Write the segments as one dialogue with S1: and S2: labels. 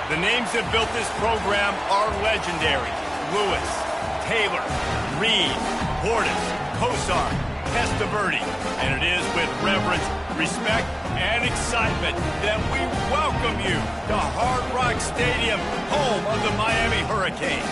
S1: The names that built this program are legendary. Lewis, Taylor, Reed, Portis, Kosar, Testaverde. And it is with reverence, respect, and excitement that we welcome you to Hard Rock Stadium, home of the Miami Hurricanes.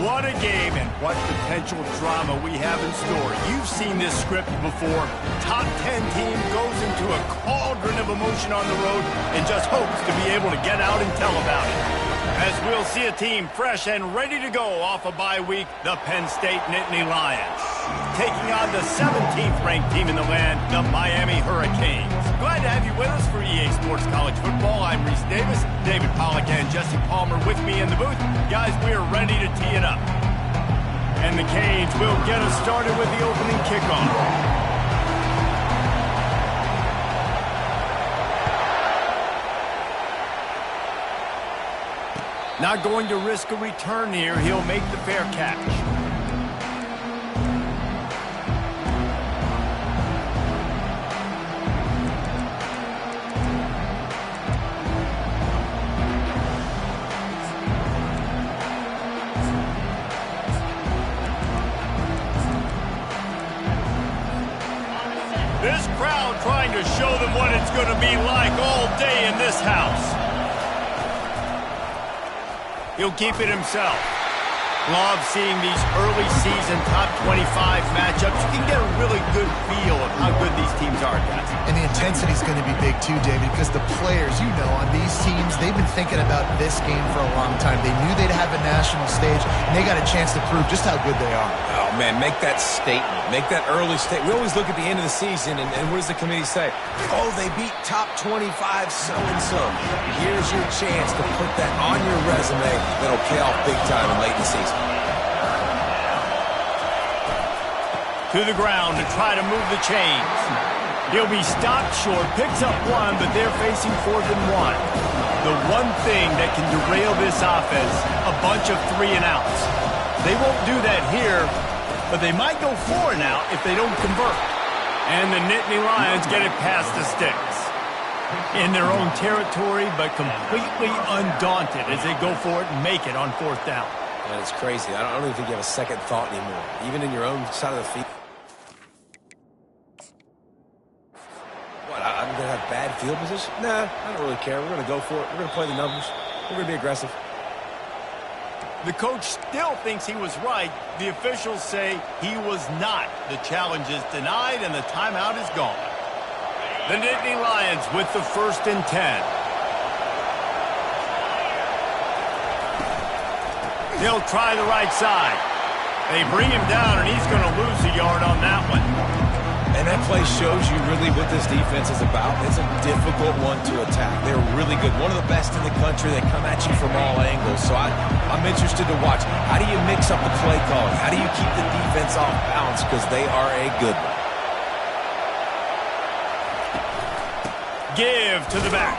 S1: What a game and what potential drama we have in store. You've seen this script before. Top 10 team goes into a cauldron of emotion on the road and just hopes to be able to get out and tell about it. As we'll see a team fresh and ready to go off a bye week, the Penn State Nittany Lions, taking on the 17th ranked team in the land, the Miami Hurricanes. Glad to have you with us for EA Sports College Football. I'm Reese Davis, David Pollack and Jesse Palmer with me in the booth. Guys, we are ready to tee it up. And the Canes will get us started with the opening kickoff. Not going to risk a return here. He'll make the fair catch. This crowd trying to show them what it's going to be like all day in this house. He'll keep it himself. Love seeing these early season top 25 matchups. You can get a really good feel of how good these teams are, guys.
S2: And the intensity is going to be big too, David, because the players, you know, on these teams, they've been thinking about this game for a long time. They knew they'd have a national stage, and they got a chance to prove just how good they are.
S3: Oh, man, make that statement. Make that early statement. We always look at the end of the season, and what does the committee say? Oh, they beat top 25 so-and-so. Here's your chance to put that on your resume that'll pay off big time in late in the season.
S1: To the ground to try to move the chains. He'll be stopped short, picks up one, but they're facing 4th and 1. The one thing that can derail this offense, a bunch of 3 and outs. They won't do that here, but they might go 4 and out if they don't convert. And the Nittany Lions get it past the sticks. In their own territory, but completely undaunted as they go for it and make it on 4th down.
S3: Man, it's crazy. I don't even think you have a second thought anymore, even in your own side of the field. What, I'm going to have bad field position? Nah, I don't really care. We're going to go for it. We're going to play the numbers. We're going to be aggressive.
S1: The coach still thinks he was right. The officials say he was not. The challenge is denied and the timeout is gone. The Nittany Lions with the 1st and 10. They'll try the right side. They bring him down, and he's going to lose a yard on that one.
S3: And that play shows you really what this defense is about. It's a difficult one to attack. They're really good. One of the best in the country. They come at you from all angles. So I'm interested to watch. How do you mix up the play calling? How do you keep the defense off balance? Because they are a good one.
S1: Give to the back.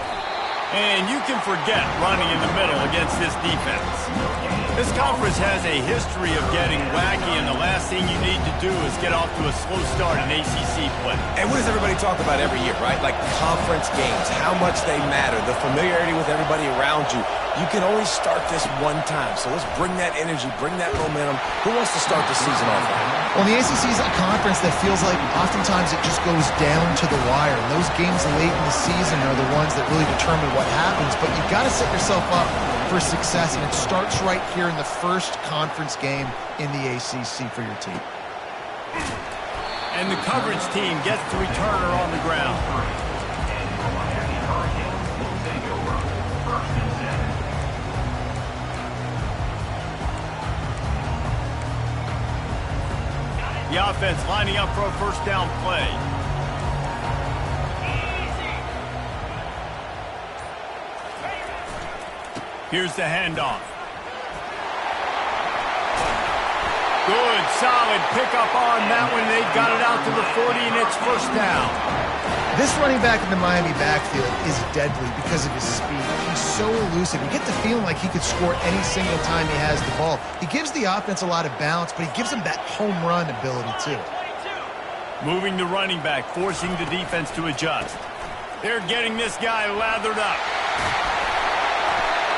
S1: And you can forget running in the middle against this defense. This conference has a history of getting wacky, and the last thing you need to do is get off to a slow start in ACC play.
S3: And what does everybody talk about every year, right? Like conference games, how much they matter, the familiarity with everybody around you. You can only start this one time, so let's bring that energy, bring that momentum. Who wants to start the season off right?
S2: Well, the ACC is a conference that feels like oftentimes it just goes down to the wire. And those games late in the season are the ones that really determine what happens. But you've got to set yourself up for success, and it starts right here in the first conference game in the ACC for your team.
S1: And the coverage team gets the returner on the ground. The offense lining up for a 1st down play. Here's the handoff. Good, solid pickup on that one. They got it out to the 40, and it's 1st down.
S2: This running back in the Miami backfield is deadly because of his speed. He's so elusive. You get the feeling like he could score any single time he has the ball. He gives the offense a lot of balance, but he gives them that home run ability too.
S1: Moving the running back, forcing the defense to adjust. They're getting this guy lathered up.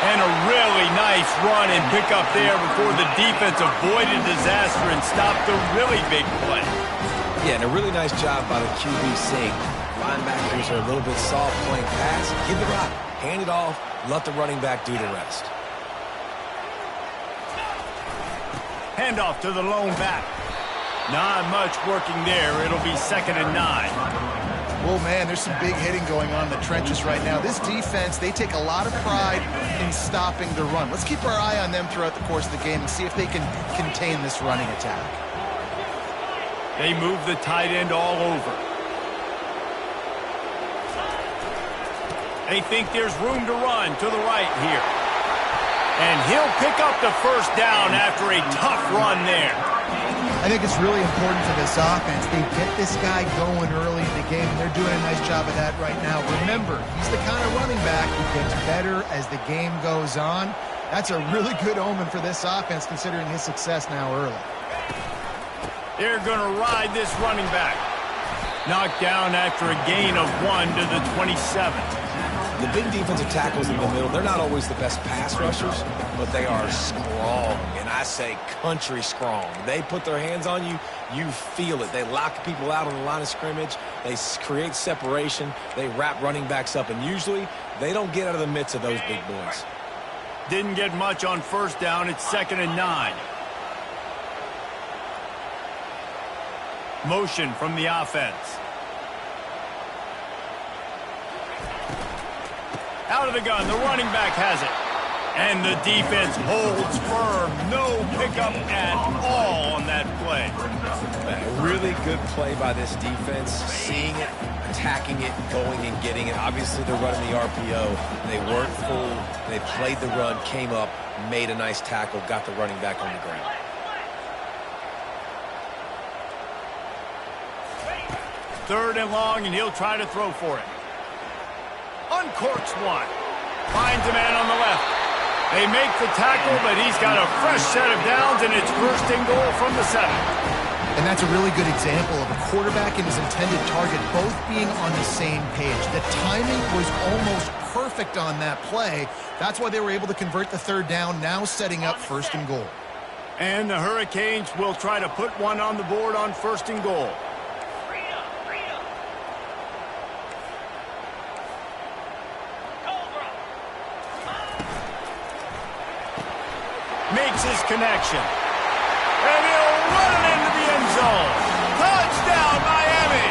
S1: And a really nice run and pick up there before the defense avoided disaster and stopped a really big play.
S3: Yeah, and a really nice job by the QB seeing linebackers are a little bit soft playing pass. Give the rock, hand it off, let the running back do the rest.
S1: Handoff to the lone back. Not much working there. It'll be 2nd and 9.
S2: Oh, man, there's some big hitting going on in the trenches right now. This defense, they take a lot of pride in stopping the run. Let's keep our eye on them throughout the course of the game and see if they can contain this running attack.
S1: They move the tight end all over. They think there's room to run to the right here. And he'll pick up the first down after a tough run there.
S2: I think it's really important for this offense. They get this guy going early in the game, and they're doing a nice job of that right now. Remember, he's the kind of running back who gets better as the game goes on. That's a really good omen for this offense, considering his success now early.
S1: They're going to ride this running back. Knocked down after a gain of 1 to the 27.
S3: The big defensive tackles in the middle, they're not always the best pass rushers, but they are strong, and I say country strong. They put their hands on you, you feel it. They lock people out on the line of scrimmage. They create separation. They wrap running backs up, and usually they don't get out of the midst of those big boys.
S1: Didn't get much on first down. It's 2nd and 9. Motion from the offense. Out of the gun, the running back has it. And the defense holds firm. No pickup at all on that play.
S3: A really good play by this defense. Seeing it, attacking it, going and getting it. Obviously, they're running the RPO. They weren't fooled. They played the run, came up, made a nice tackle, got the running back on the ground.
S1: Third and long, and he'll try to throw for it. Uncorks one. Finds a man on the left. They make the tackle, but he's got a fresh set of downs, and it's 1st and goal from the 7.
S2: And that's a really good example of a quarterback and his intended target both being on the same page. The timing was almost perfect on that play. That's why they were able to convert the 3rd down, now setting up 1st and goal.
S1: And the Hurricanes will try to put one on the board on 1st and goal. Makes his connection. And he'll run it into the end zone. Touchdown, Miami!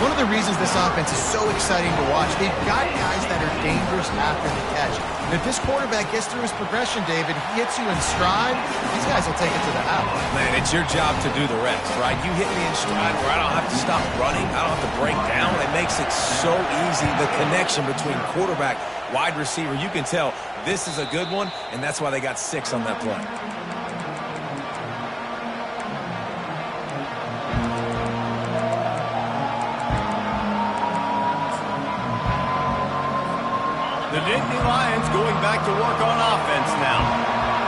S2: One of the reasons this offense is so exciting to watch, they've got guys that are dangerous after the catch. And if this quarterback gets through his progression, David, he hits you in stride, these guys will take it to the house.
S3: Man, it's your job to do the rest, right? You hit me in stride where I don't have to stop running. I don't have to break down. It makes it so easy. The connection between quarterback, wide receiver, you can tell this is a good one, and that's why they got 6 on that play.
S1: The Nittany Lions going back to work on offense now.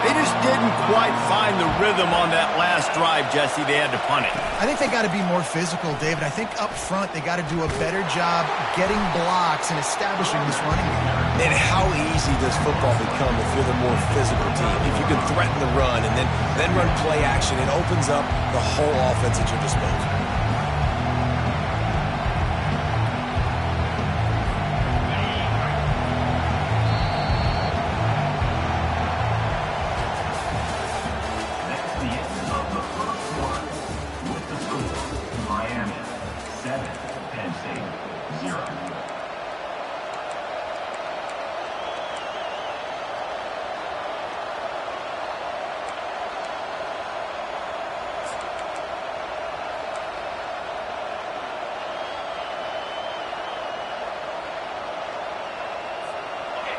S1: They just didn't quite find the rhythm on that last drive, Jesse. They had to punt it.
S2: I think they got to be more physical, David. I think up front they got to do a better job getting blocks and establishing this running game.
S3: And how easy does football become if you're the more physical team? If you can threaten the run and then run play action, it opens up the whole offense at your disposal.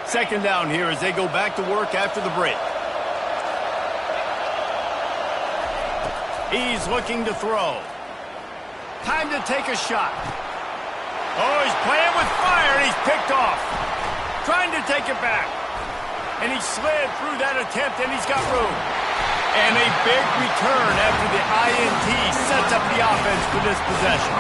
S1: Second down here as they go back to work after the break. He's looking to throw. Time to take a shot. Oh, he's playing with fire, and he's picked off. Trying to take it back. And he slid through that attempt, and he's got room. And a big return after the INT sets up the offense for this possession.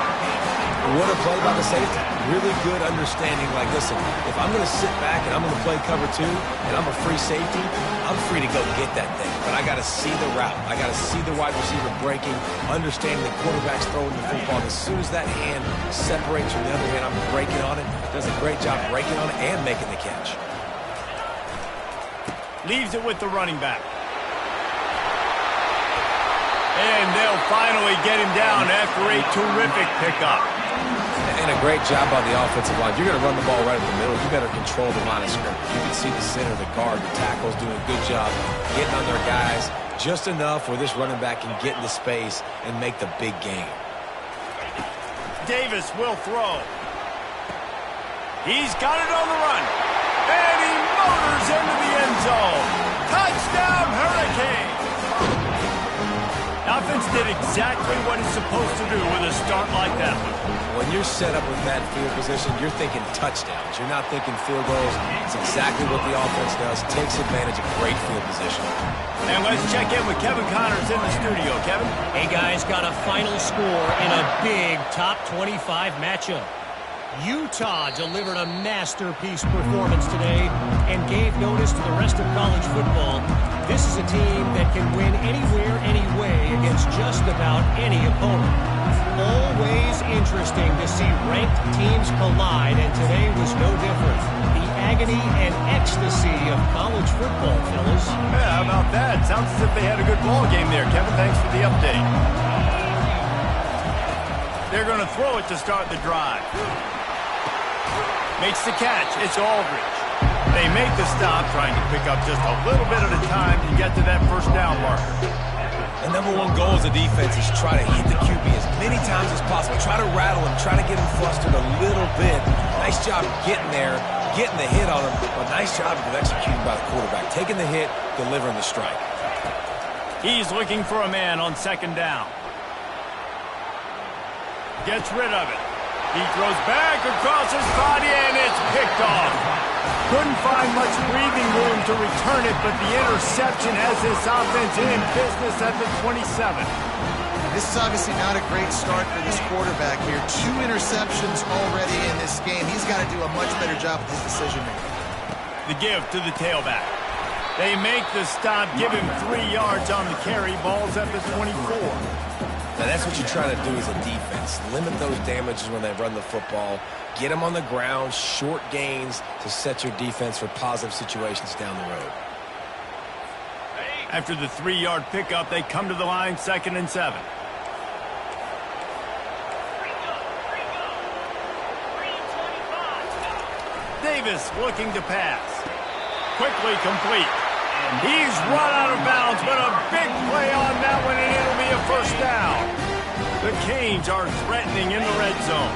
S3: What a play by the safety. Really good understanding. Like, listen, if I'm going to sit back and I'm going to play cover 2 and I'm a free safety, I'm free to go get that thing. But I got to see the route. I got to see the wide receiver breaking, understanding the quarterback's throwing the football. And as soon as that hand separates from the other hand, I'm breaking on it. Does a great job breaking on it and making the catch.
S1: Leaves it with the running back. And they'll finally get him down after a terrific pickup.
S3: And a great job by the offensive line. You're going to run the ball right up the middle. You better control the line of scrimmage. You can see the center, the guard, the tackles doing a good job getting on their guys just enough where this running back can get into space and make the big game.
S1: Davis will throw. He's got it on the run. And he motors into the end zone. Touchdown, Hurricane! Offense did exactly what it's supposed to do with a start like that one.
S3: When you're set up with that field position, you're thinking touchdowns. You're not thinking field goals. It's exactly what the offense does. Takes advantage of great field position.
S1: And let's check in with Kevin Connors in the studio. Kevin?
S4: Hey, guys, got a final score in a big top 25 matchup. Utah delivered a masterpiece performance today and gave notice to the rest of college football. This is a team that can win anywhere, anyway against just about any opponent. Always interesting to see ranked teams collide, and today was no different. The agony and ecstasy of college football, fellas.
S1: Yeah, how about that? Sounds as if they had a good ball game there. Kevin, thanks for the update. They're going to throw it to start the drive. Makes the catch. It's Aldridge. They make the stop, trying to pick up just a little bit at a time to get to that first down marker.
S3: The number one goal as a defense is try to hit the QB as many times as possible. Try to rattle him. Try to get him flustered a little bit. Nice job getting there, getting the hit on him. But nice job of executing by the quarterback. Taking the hit, delivering the strike.
S1: He's looking for a man on second down. Gets rid of it. He throws back across his body, and it's picked off. Couldn't find much breathing room to return it, but the interception has this offense in business at the 27.
S2: This is obviously not a great start for this quarterback here. 2 interceptions already in this game. He's got to do a much better job with his decision-making.
S1: The give to the tailback. They make the stop, give him 3 yards on the carry. Ball's at the 24.
S3: Now, that's what you try to do as a defense. Limit those damages when they run the football. Get them on the ground, short gains to set your defense for positive situations down the road.
S1: After the 3-yard pickup, they come to the line, 2nd and 7. Davis looking to pass. Quickly complete. He's run out of bounds, but a big play on that one, and it'll be a first down. The Canes are threatening in the red zone.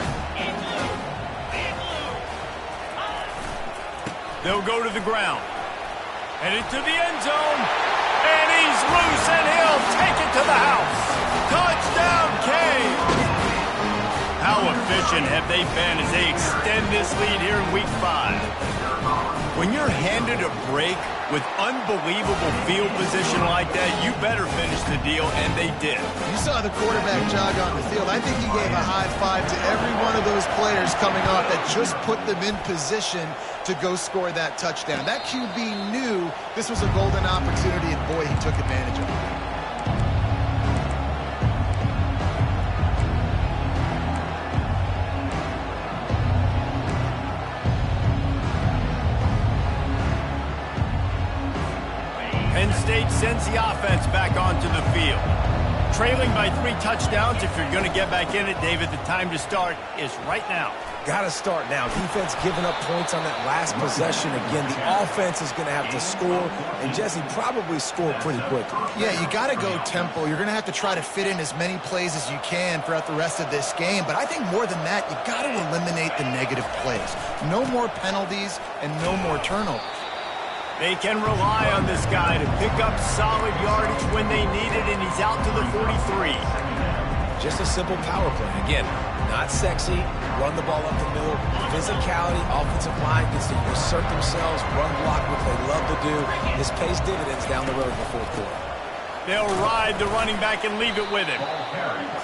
S1: They'll go to the ground. Headed to the end zone. And he's loose, and he'll take it to the house. Touchdown, Canes! How efficient have they been as they extend this lead here in Week 5? When you're handed a break with unbelievable field position like that, you better finish the deal, and they did.
S2: You saw the quarterback jog on the field. I think he gave a high five to every one of those players coming off that just put them in position to go score that touchdown. That QB knew this was a golden opportunity, and boy, he took advantage of it.
S1: Penn State sends the offense back onto the field. Trailing by 3 touchdowns. If you're going to get back in it, David, the time to start is right now.
S3: Got to start now. Defense giving up points on that last possession. Again, the offense is going to have to score, and Jesse probably score pretty quickly.
S2: Yeah, you got to go tempo. You're going to have to try to fit in as many plays as you can throughout the rest of this game. But I think more than that, you got to eliminate the negative plays. No more penalties and no more turnovers.
S1: They can rely on this guy to pick up solid yardage when they need it, and he's out to the 43.
S3: Just a simple power play. Again, not sexy, run the ball up the middle, physicality, offensive line gets to assert themselves, run block, which they love to do. This pays dividends down the road in the 4th quarter.
S1: They'll ride the running back and leave it with him.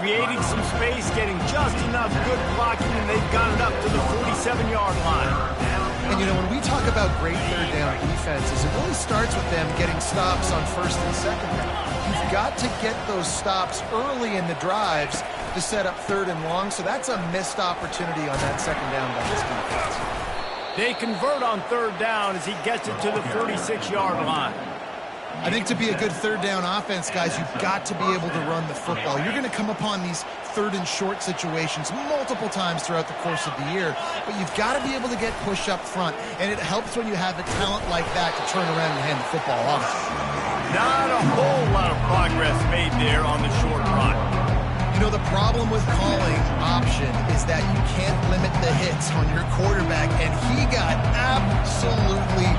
S1: Creating some space, getting just enough good blocking, and they've got it up to the 47-yard line.
S2: And, you know, when we talk about great third down defenses, it really starts with them getting stops on first and second down. You've got to get those stops early in the drives to set up third and long, so that's a missed opportunity on that second down by this defense.
S1: They convert on third down as he gets it to the 46-yard line.
S2: I think to be a good third down offense, guys, you've got to be able to run the football. You're going to come upon these third and short situations multiple times throughout the course of the year, but you've got to be able to get push up front, and it helps when you have a talent like that to turn around and hand the football off.
S1: Not a whole lot of progress made there on the short run.
S2: You know, the problem with calling option is that you can't limit the hits on your quarterback, and he got absolutely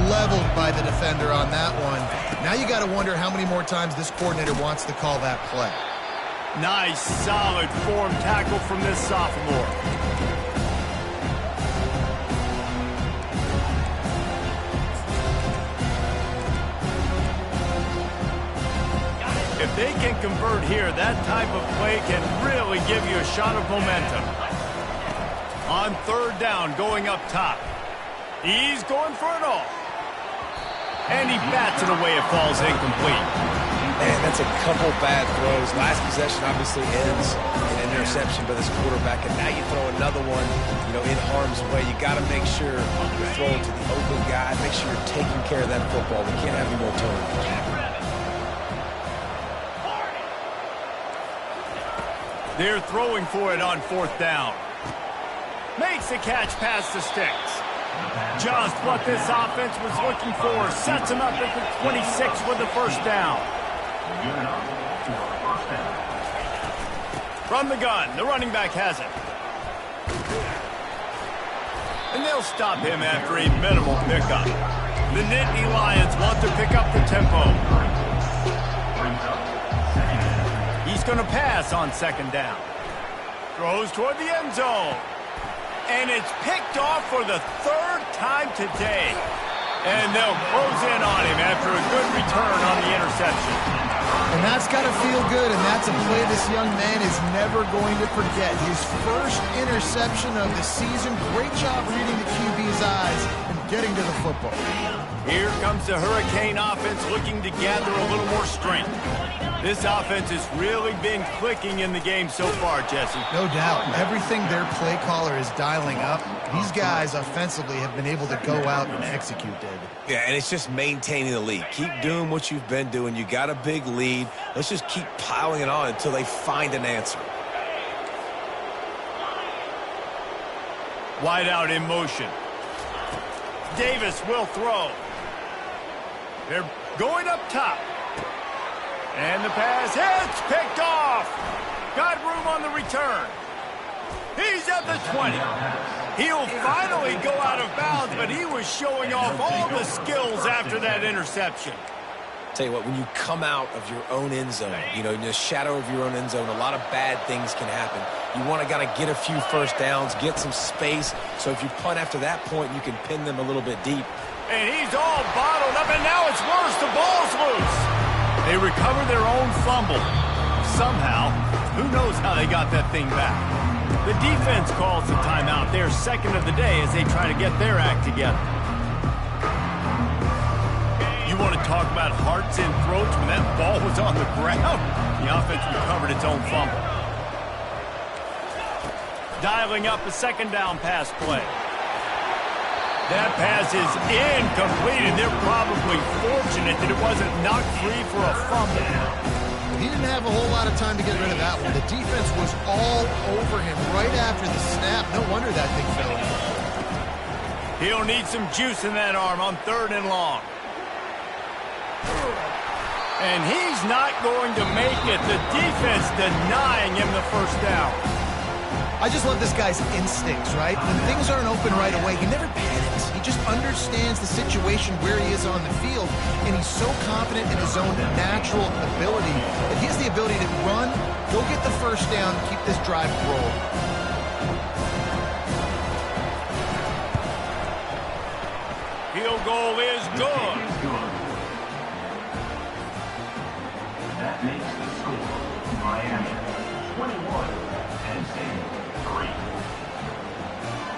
S2: leveled by the defender on that one. Now you got to wonder how many more times this coordinator wants to call that play.
S1: Nice, solid form tackle from this sophomore. If they can convert here, that type of play can really give you a shot of momentum. On third down, going up top. He's going for it all. And he bats it away. It falls incomplete.
S3: Man, that's a couple bad throws. Last possession obviously ends in an interception by this quarterback, and now you throw another one, you know, in harm's way. You got to make sure you're throwing to the open guy. Make sure you're taking care of that football. We can't have any more turnovers.
S1: They're throwing for it on fourth down. Makes the catch past the sticks. Just what this offense was looking for. Sets him up at the 26 with the first down. From the gun, the running back has it. And they'll stop him after a minimal pickup. The Nittany Lions want to pick up the tempo. He's going to pass on second down. Throws toward the end zone. And it's picked off for the third time today. And they'll close in on him after a good return on the interception.
S2: And that's got to feel good, and that's a play this young man is never going to forget. His first interception of the season. Great job reading the QB's eyes and getting to the football.
S1: Here comes the Hurricane offense looking to gather a little more strength. This offense has really been clicking in the game so far, Jesse.
S2: No doubt. Everything their play caller is dialing up, these guys offensively have been able to go out and execute, David.
S3: Yeah, and it's just maintaining the lead. Keep doing what you've been doing. You got a big lead. Let's just keep piling it on until they find an answer.
S1: Wide out in motion. Davis will throw. They're going up top. And the pass hits, picked off. Got room on the return. He's at the 20. He'll finally go out of bounds, but he was showing off all the skills after that interception.
S3: Tell you what, when you come out of your own end zone, you know, in the shadow of your own end zone, a lot of bad things can happen. You want to get a few first downs, get some space, so if you punt after that point, you can pin them a little bit deep.
S1: And he's all bottled up, and now it's worse. The ball's loose. They recover their own fumble. Somehow, who knows how they got that thing back. The defense calls the timeout. They're second of the day as they try to get their act together. You want to talk about hearts and throats when that ball was on the ground? The offense recovered its own fumble. Dialing up a second down pass play. That pass is incomplete, and they're probably fortunate that it wasn't knocked free for a fumble.
S2: He didn't have a whole lot of time to get rid of that one. The defense was all over him right after the snap. No wonder that thing fell in.
S1: He'll need some juice in that arm on third and long. And he's not going to make it. The defense denying him the first down.
S2: I just love this guy's instincts, right? When things aren't open right away, he never panics. He just understands the situation where he is on the field, and he's so confident in his own natural ability that he has the ability to run, go get the first down, keep this drive rolling. Field goal is good.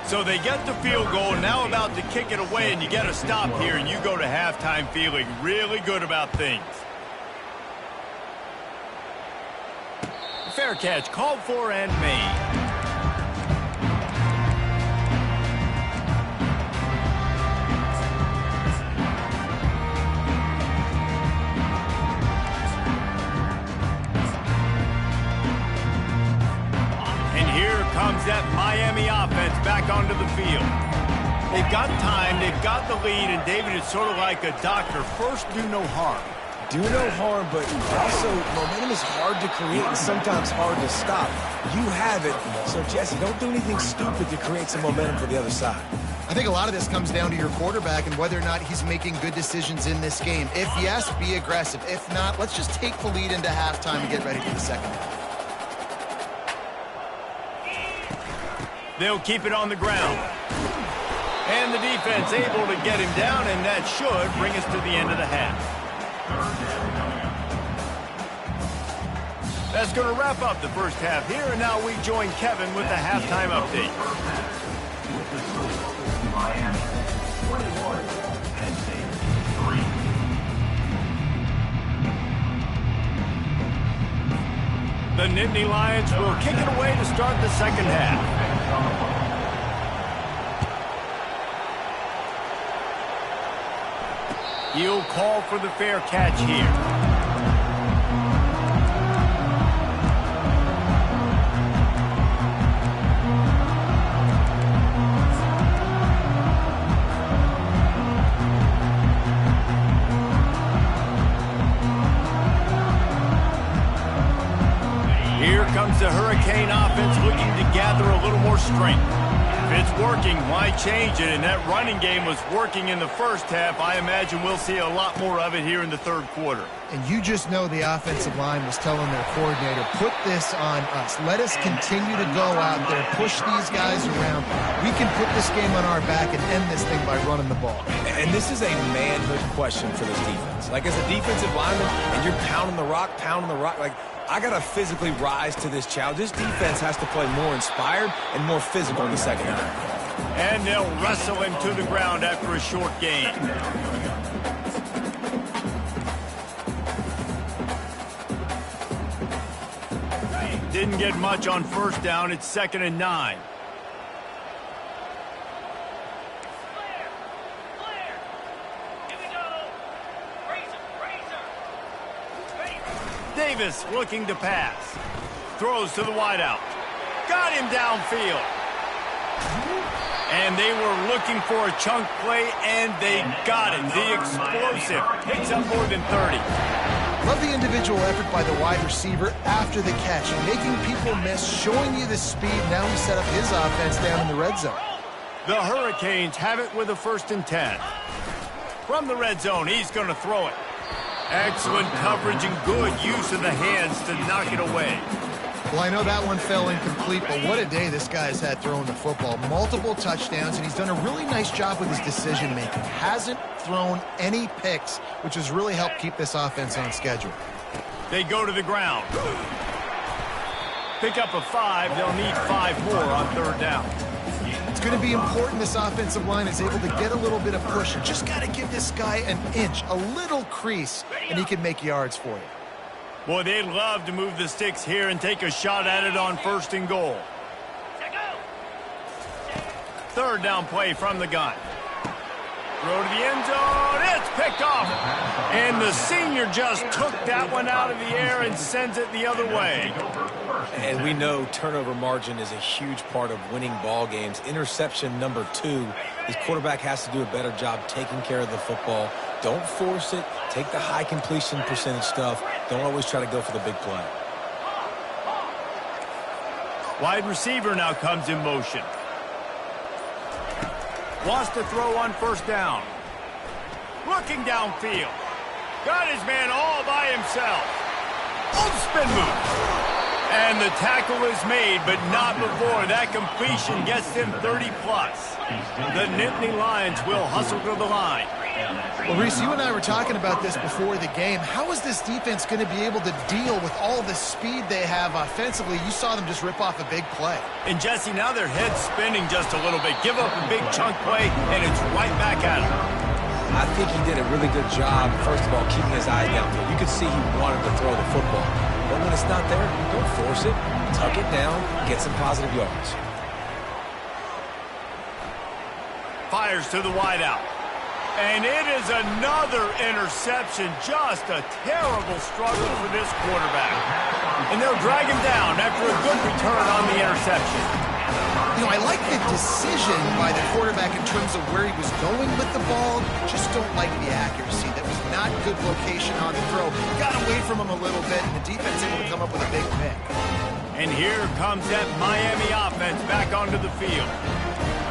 S1: So they get the field goal, now about to kick it away, and you get a stop here, and you go to halftime feeling really good about things. Fair catch called for and made. Comes that Miami offense back onto the field. They've got time, they've got the lead, and David, it's sort of like a doctor. First, do no harm.
S3: Do no harm, but also momentum is hard to create and sometimes hard to stop. You have it, so Jesse, don't do anything stupid to create some momentum for the other side.
S2: I think a lot of this comes down to your quarterback and whether or not he's making good decisions in this game. If yes, be aggressive. If not, let's just take the lead into halftime and get ready for the second half.
S1: They'll keep it on the ground. And the defense able to get him down, and that should bring us to the end of the half. That's going to wrap up the first half here, and now we join Kevin with the halftime update. The Nittany Lions will kick it away to start the second half. He'll call for the fair catch here. Here comes the Hurricane offense looking to gather a little more strength. If it's working, why change it? And that running game was working in the first half. I imagine we'll see a lot more of it here in the third quarter.
S2: And you just know the offensive line was telling their coordinator, put this on us. Let us continue to go out there, push these guys around. We can put this game on our back and end this thing by running the ball.
S3: And this is a manhood question for this defense. Like, as a defensive lineman, and you're pounding the rock, like, I got to physically rise to this challenge. This defense has to play more inspired and more physical in the second half.
S1: And they'll wrestle him to the ground after a short gain. Didn't get much on first down. It's 2nd and 9. Davis looking to pass. Throws to the wideout. Got him downfield. And they were looking for a chunk play, and they got it. The explosive picks up more than 30.
S2: Love the individual effort by the wide receiver after the catch, making people miss, showing you the speed. Now he set up his offense down in the red zone.
S1: The Hurricanes have it with a 1st and 10. From the red zone, he's going to throw it. Excellent coverage and good use of the hands to knock it away.
S2: Well, I know that one fell incomplete, but what a day this guy's had throwing the football. Multiple touchdowns, and he's done a really nice job with his decision-making. Hasn't thrown any picks, which has really helped keep this offense on schedule.
S1: They go to the ground. Pick up a 5. They'll need 5 more on 3rd down.
S2: It's going to be important this offensive line is able to get a little bit of push. You just got to give this guy an inch, a little crease, and he can make yards for you.
S1: Boy, they'd love to move the sticks here and take a shot at it on 1st and goal. 3rd down play from the gun. Throw to the end zone. It's picked off. And the senior just took that one out of the air and sends it the other way.
S3: And we know turnover margin is a huge part of winning ball games. Interception number 2. His quarterback has to do a better job taking care of the football. Don't force it. Take the high completion percentage stuff. Don't always try to go for the big play.
S1: Wide receiver now comes in motion. Wants to throw on 1st down. Looking downfield. Got his man all by himself. Spin move. And the tackle is made, but not before. That completion gets them 30+. The Nittany Lions will hustle to the line.
S2: Well, Reese, you and I were talking about this before the game. How is this defense going to be able to deal with all the speed they have offensively? You saw them just rip off a big play.
S1: And, Jesse, now their head's spinning just a little bit. Give up a big chunk play, and it's right back at him.
S3: I think he did a really good job, first of all, keeping his eyes downfield. You could see he wanted to throw the football. But when it's not there, don't force it. Tuck it down, get some positive yards.
S1: Fires to the wideout. And it is another interception. Just a terrible struggle for this quarterback. And they'll drag him down after a good return on the interception.
S2: You know, I like the decision by the quarterback in terms of where he was going with the ball. Just don't like the accuracy. That was not good location on the throw. Got away from him a little bit, and the defense able to come up with a big pick.
S1: And here comes that Miami offense back onto the field.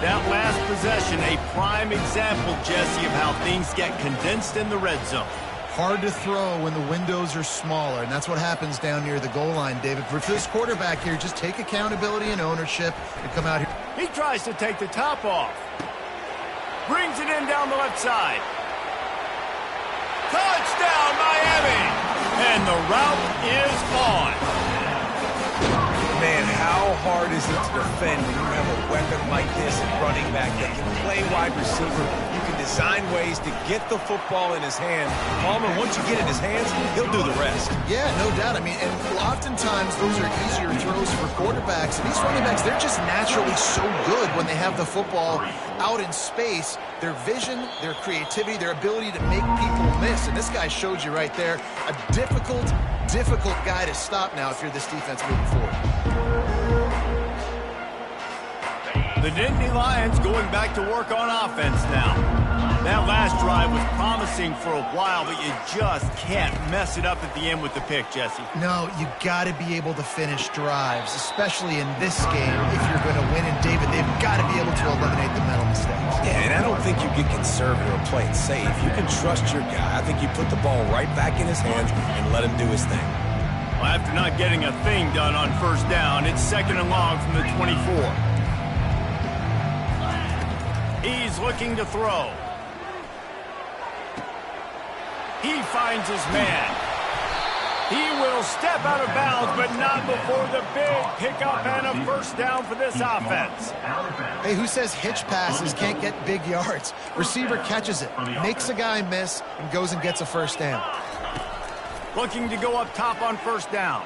S1: That last possession, a prime example, Jesse, of how things get condensed in the red zone.
S2: Hard to throw when the windows are smaller, and that's what happens down near the goal line, David. For this quarterback here, just take accountability and ownership and come out here.
S1: He tries to take the top off. Brings it in down the left side. Touchdown, Miami! And the route is on.
S3: Man, how hard is it to defend when you have a weapon like this at running back that can play wide receiver? You can design ways to get the football in his hand. Palmer, once you get in his hands, he'll do the rest.
S2: Yeah, no doubt. I mean, and oftentimes those are easier throws for quarterbacks. And these running backs, they're just naturally so good when they have the football out in space. Their vision, their creativity, their ability to make people miss. And this guy showed you right there, a difficult guy to stop now if you're this defense moving forward.
S1: The Nittany Lions going back to work on offense now. That last drive was promising for a while, but you just can't mess it up at the end with the pick, Jesse.
S2: No, you got to be able to finish drives, especially in this game if you're going to win. And David, they've got to be able to eliminate the mental mistakes.
S3: Yeah, and I don't think you get conservative or play it safe. You can trust your guy. I think you put the ball right back in his hands and let him do his thing.
S1: Well, after not getting a thing done on first down, it's 2nd and long from the 24. He's looking to throw. He finds his man. He will step out of bounds, but not before the big pickup and a first down for this offense.
S2: Hey, who says hitch passes can't get big yards? Receiver catches it, makes a guy miss, and goes and gets a first down.
S1: Looking to go up top on first down.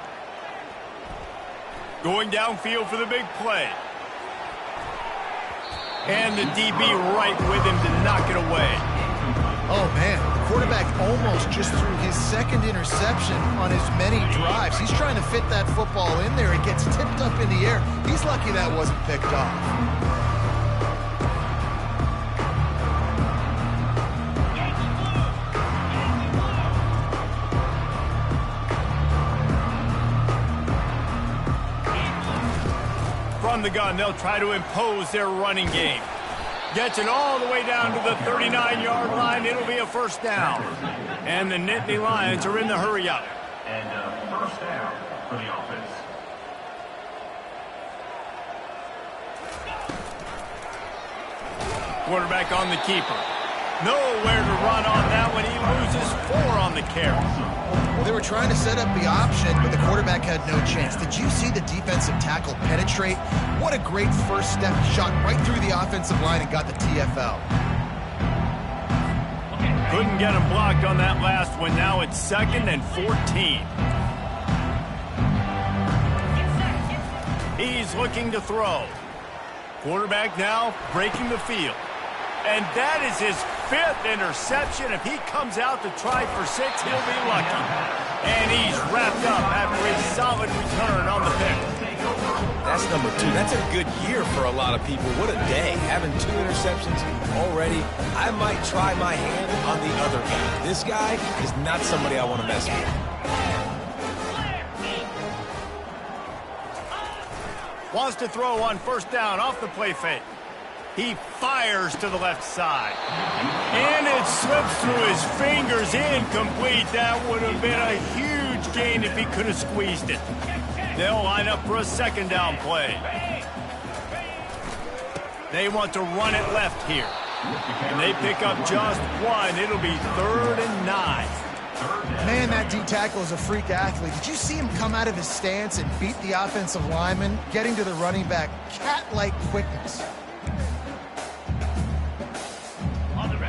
S1: Going downfield for the big play. And the DB right with him to knock it away.
S2: Oh, man, the quarterback almost just threw his second interception on as many drives. He's trying to fit that football in there. It gets tipped up in the air. He's lucky that wasn't picked off.
S1: From the gun, they'll try to impose their running game. Gets it all the way down to the 39-yard line. It'll be a first down. And the Nittany Lions are in the hurry-up.
S5: And first down for the offense.
S1: Quarterback on the keeper. Nowhere to run on that one. He loses 4 on the carry.
S2: Well, they were trying to set up the option, but the quarterback had no chance. Did you see the defensive tackle penetrate? What a great first step. Shot right through the offensive line and got the TFL.
S1: Couldn't get him blocked on that last one. Now it's 2nd and 14. He's looking to throw. Quarterback now breaking the field. And that is his 5th interception. If he comes out to try for 6, he'll be lucky. And he's wrapped up after a solid return on the pick.
S3: That's number 2. That's a good year for a lot of people. What a day. Having 2 interceptions already. I might try my hand on the other guy. This guy is not somebody I want to mess with.
S1: Wants to throw on first down off the play fake. He fires to the left side. And it slips through his fingers. Incomplete. That would have been a huge gain if he could have squeezed it. They'll line up for a 2nd down play. They want to run it left here. And they pick up just one. It'll be 3rd and 9.
S2: Man, that D-tackle is a freak athlete. Did you see him come out of his stance and beat the offensive lineman, getting to the running back? Cat-like quickness.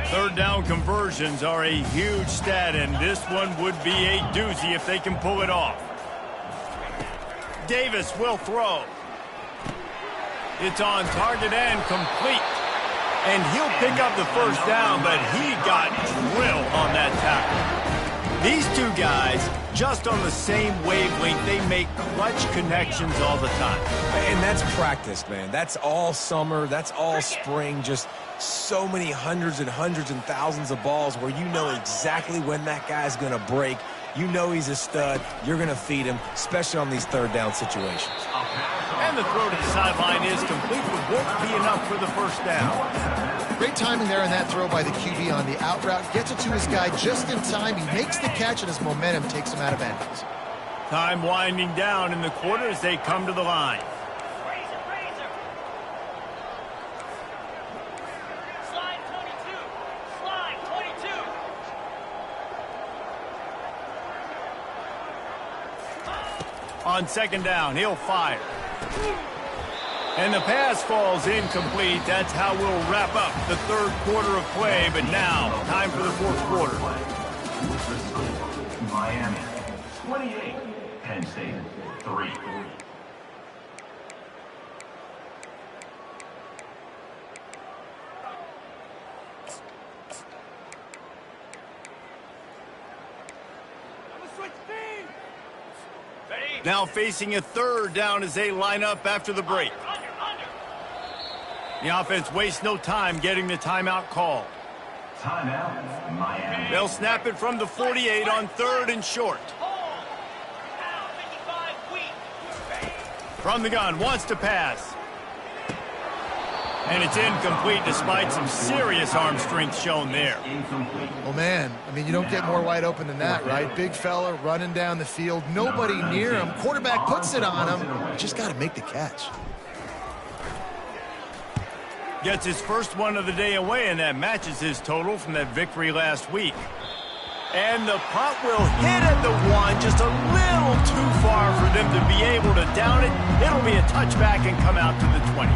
S1: 3rd down conversions are a huge stat, and this one would be a doozy if they can pull it off. Davis will throw. It's on target and complete. And he'll pick up the 1st down, but he got drilled on that tackle. These two guys, just on the same wavelength, they make clutch connections all the time.
S3: And that's practice, man. That's all summer. That's all spring. Just so many hundreds and thousands of balls where you know exactly when that guy's going to break. You know he's a stud. You're going to feed him, especially on these 3rd down situations.
S1: And the throw to the sideline is complete, but won't be enough for the 1st down.
S2: Great timing there in that throw by the QB on the out route. Gets it to his guy just in time. He makes the catch, and his momentum takes him out of bounds.
S1: Time winding down in the quarter as they come to the line.
S6: Slide 22. Slide 22.
S1: On 2nd down, he'll fire. And the pass falls incomplete. That's how we'll wrap up the 3rd quarter of play. But now, time for the 4th quarter.
S5: Miami 28, Penn State 3.
S1: Now facing a 3rd down as they line up after the break. The offense wastes no time getting the timeout call.
S5: Timeout, Miami.
S1: They'll snap it from the 48 on 3rd and short. From the gun, wants to pass. And it's incomplete despite some serious arm strength shown there.
S2: Well, man, I mean, you don't get more wide open than that, right? Big fella running down the field, nobody near him. Quarterback puts it on him. Just got to make the catch.
S1: Gets his first one of the day away, and that matches his total from that victory last week. And the punt will hit at the 1, just a little too far for them to be able to down it. It'll be a touchback and come out to the 20.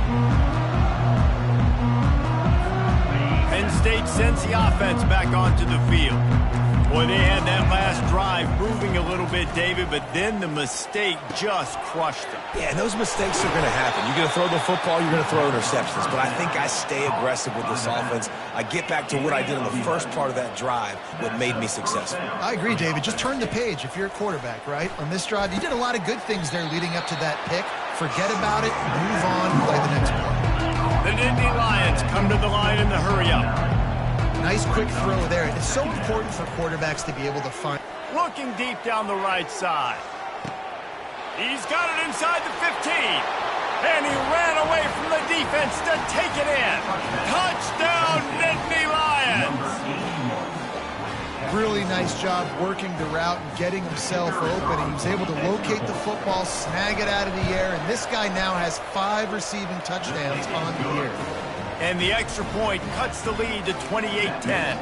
S1: Penn State sends the offense back onto the field. Boy, they had that last drive moving a little bit, David, but then the mistake just crushed them.
S3: Yeah, and those mistakes are going to happen. You're going to throw the football, you're going to throw interceptions. But I think I stay aggressive with this offense. I get back to what I did in the first part of that drive, what made me successful.
S2: I agree, David. Just turn the page if you're a quarterback, right? On this drive, you did a lot of good things there leading up to that pick. Forget about it, move on, play the next play.
S1: The Nittany Lions come to the line in the hurry-up.
S2: Nice quick throw there. It's so important for quarterbacks to be able to find.
S1: Looking deep down the right side. He's got it inside the 15. And he ran away from the defense to take it in. Touchdown, Nittany Lions!
S2: Really nice job working the route and getting himself open. He was able to locate the football, snag it out of the air, and this guy now has 5 receiving touchdowns on the year.
S1: And the extra point cuts the lead to 28-10.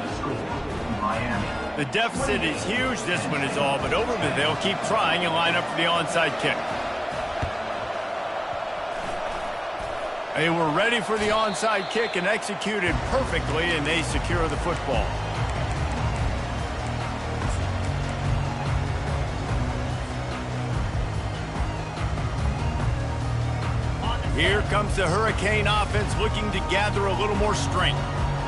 S1: The deficit is huge. This one is all but over, but they'll keep trying and line up for the onside kick. They were ready for the onside kick and executed perfectly, and they secure the football. Here comes the Hurricane offense looking to gather a little more strength.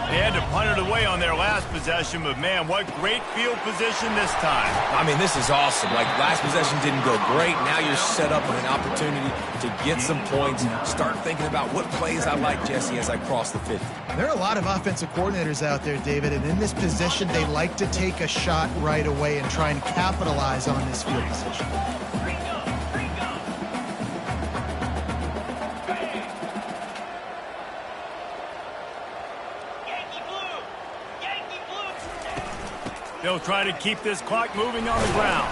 S1: They had to punt it away on their last possession, but man, what great field position this time.
S3: I mean, this is awesome. Like, last possession didn't go great. Now you're set up with an opportunity to get some points. Start thinking about what plays I like, Jesse, as I cross the 50.
S2: There are a lot of offensive coordinators out there, David, and in this position, they like to take a shot right away and try and capitalize on this field position.
S1: They'll try to keep this clock moving on the ground.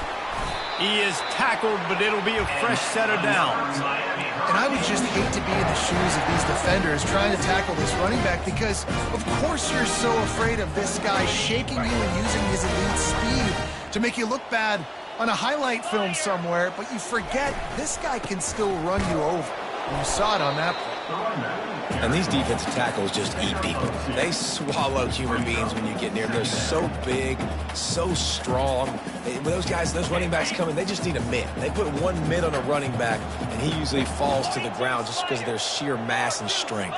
S1: He is tackled, but it'll be a fresh set of downs.
S2: And I would just hate to be in the shoes of these defenders trying to tackle this running back because, of course, you're so afraid of this guy shaking you and using his elite speed to make you look bad on a highlight film somewhere, but you forget this guy can still run you over. And you saw it on that play.
S3: And these defensive tackles just eat people. They swallow human beings when you get near them. They're so big, so strong. When those guys, those running backs come in, they just need a mid. They put one mid on a running back, and he usually falls to the ground just because of their sheer mass and strength.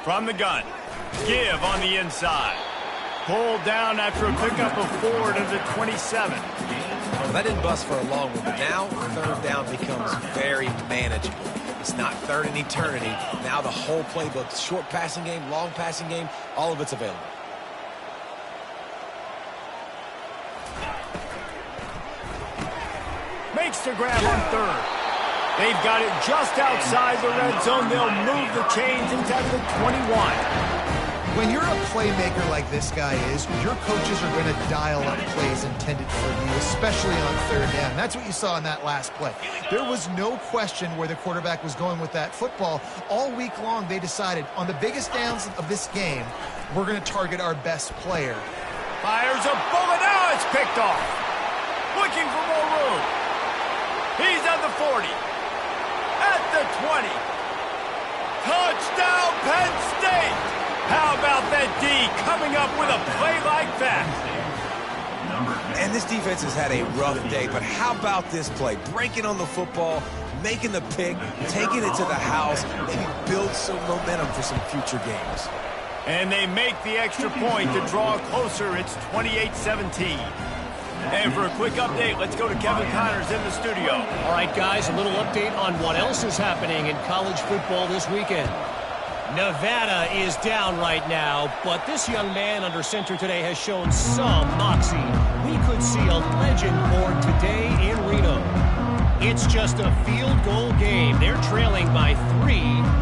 S1: From the gun, give on the inside. Pulled down after a pickup of 4 to the 27.
S3: Well, that didn't bust for a long one, but now third down becomes very manageable. It's not third in eternity. Now the whole playbook, short passing game, long passing game, all of it's available.
S1: Makes the grab on third. They've got it just outside the red zone. They'll move the chains inside the 21.
S2: When you're a playmaker like this guy is, your coaches are going to dial up plays intended for you, especially on third down. That's what you saw in that last play. There was no question where the quarterback was going with that football. All week long, they decided on the biggest downs of this game, we're going to target our best player.
S1: Fires a bullet. Now it's picked off. Looking for more room. He's at the 40. At the 20. Touchdown, Penn State. How about that D coming up with a play like that?
S3: And this defense has had a rough day, but how about this play? Breaking on the football, making the pick, taking it to the house, maybe build some momentum for some future games.
S1: And they make the extra point to draw closer. It's 28-17. And for a quick update, let's go to Kevin Connors in the studio.
S4: All right, guys, a little update on what else is happening in college football this weekend. Nevada is down right now, but this young man under center today has shown some moxie. We could see a legend born today in Reno. It's just a field goal game. They're trailing by 3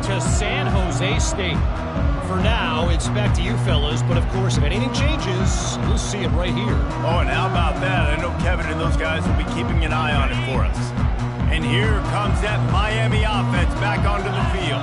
S4: to San Jose State. For now, it's back to you fellas, but of course, if anything changes, we'll see it right here.
S1: Oh, and how about that? I know Kevin and those guys will be keeping an eye on it for us. And here comes that Miami offense back onto the field.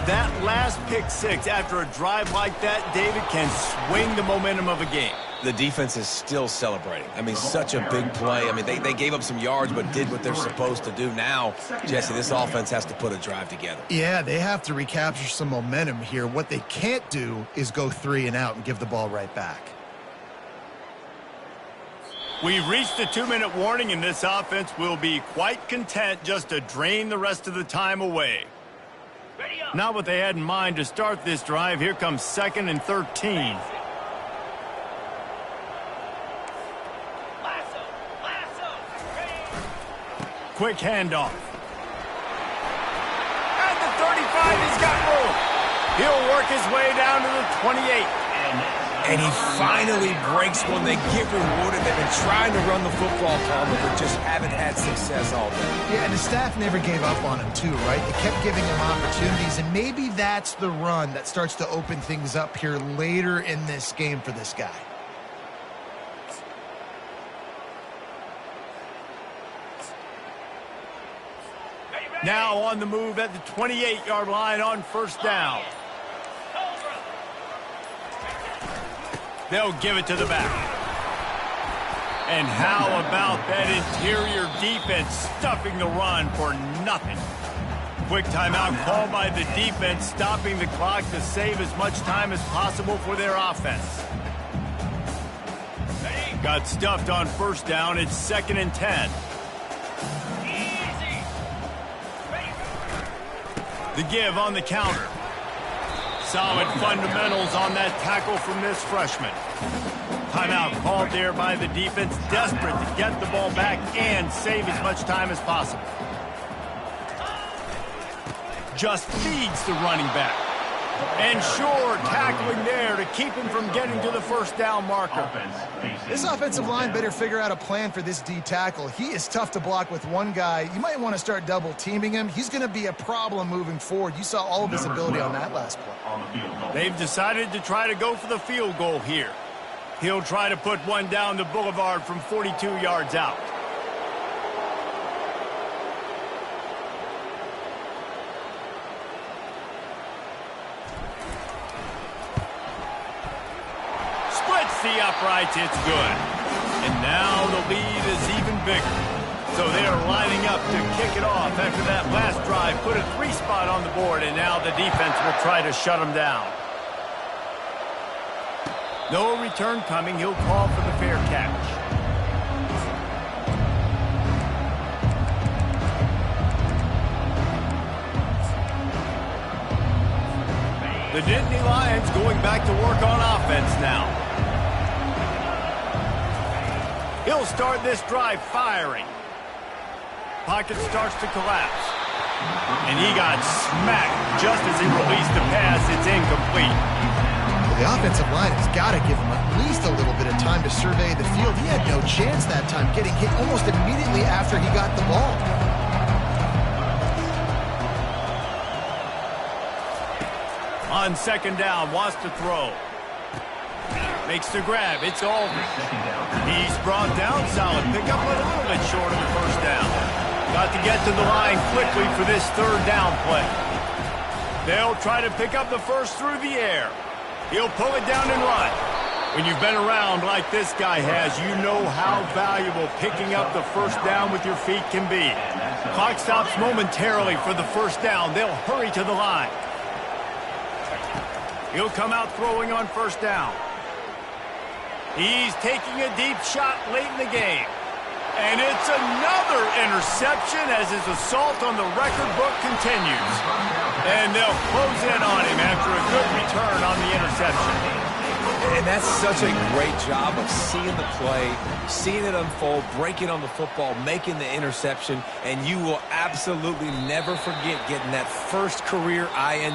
S1: That last pick six after a drive like that, David, can swing the momentum of a game.
S3: The defense is still celebrating. I mean, such a big play. I mean, they gave up some yards but did what they're supposed to do. Now, Jesse, this offense has to put a drive together.
S2: Yeah, they have to recapture some momentum here. What they can't do is go 3 and out and give the ball right back.
S1: We've reached the 2-minute warning, and this offense will be quite content just to drain the rest of the time away. Not what they had in mind to start this drive. Here comes 2nd and 13. Quick handoff. At the 35, he's got room. He'll work his way down to the 28.
S3: And he finally breaks one. They get rewarded. They've been trying to run the football, Palmer, but just haven't had success all day.
S2: Yeah, and the staff never gave up on him too, right? They kept giving him opportunities, and maybe that's the run that starts to open things up here later in this game for this guy.
S1: Now on the move at the 28-yard line on first down. They'll give it to the back. And how about that interior defense stuffing the run for nothing? Quick timeout called by the defense, stopping the clock to save as much time as possible for their offense. Got stuffed on first down. It's 2nd and 10. The give on the counter. Solid fundamentals on that tackle from this freshman. Timeout called there by the defense, desperate to get the ball back and save as much time as possible. Just feeds the running back. And sure, tackling there to keep him from getting to the first down marker.
S2: This offensive line better figure out a plan for this D tackle. He is tough to block with one guy. You might want to start double teaming him. He's going to be a problem moving forward. You saw all of his ability on that last play.
S1: They've decided to try to go for the field goal here. He'll try to put one down the boulevard from 42 yards out. Splits the uprights, it's good. And now the lead is even bigger. So they're lining up to kick it off after that last drive. Put a 3 spot on the board, and now the defense will try to shut them down. No return coming. He'll call for the fair catch. The Nittany Lions going back to work on offense now. He'll start this drive firing. Pocket starts to collapse. And he got smacked just as he released the pass. It's incomplete.
S2: Well, the offensive line has got to give him at least a little bit of time to survey the field. He had no chance that time, getting hit almost immediately after he got the ball.
S1: On second down, wants to throw. Makes the grab. It's Aldridge. He's brought down. Solid pickup, but a little bit short of the first down. Got to get to the line quickly for this third down play. They'll try to pick up the first through the air. He'll pull it down and run. When you've been around like this guy has, you know how valuable picking up the first down with your feet can be. Clock stops momentarily for the first down. They'll hurry to the line. He'll come out throwing on first down. He's taking a deep shot late in the game. And it's another interception as his assault on the record book continues. And they'll close in on him after a good return on the interception.
S3: And that's such a great job of seeing the play, seeing it unfold, breaking on the football, making the interception, and you will absolutely never forget getting that first career INT.